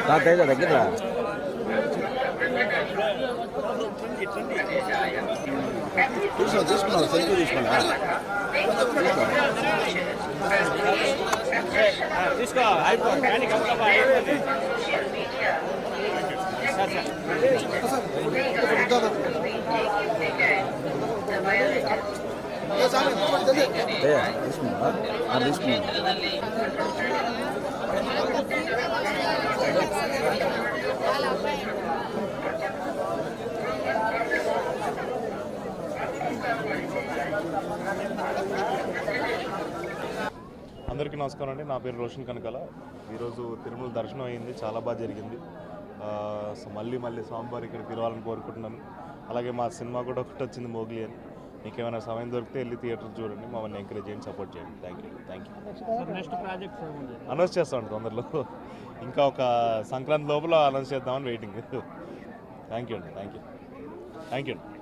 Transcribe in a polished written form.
తాతయ్య దగ్గర తీసుకున్నాను సెల్ఫీ తీసుకున్నా తీసుకో అయిపోయింది తీసుకున్నా తీసుకున్నా అందరికీ నమస్కారం అండి. నా పేరు రోషన్ కనకాల. ఈరోజు తిరుమల దర్శనం అయింది, చాలా బాగా జరిగింది. సో మళ్ళీ స్వామివారి ఇక్కడ పిలవాలని కోరుకుంటున్నాను. అలాగే మా సినిమా కూడా ఒకటి వచ్చింది, మోగ్లీ అని. మీకు ఏమైనా సమయం దొరికితే వెళ్ళి థియేటర్ చూడండి, మమ్మల్ని ఎంకరేజ్ చేయండి, సపోర్ట్ చేయండి. Thank you. అనౌన్స్ చేస్తామండి తొందరలో. ఇంకా ఒక సంక్రాంతి లోపల అనౌన్స్ చేద్దామని వెయిటింగ్. థ్యాంక్ యూ అండి.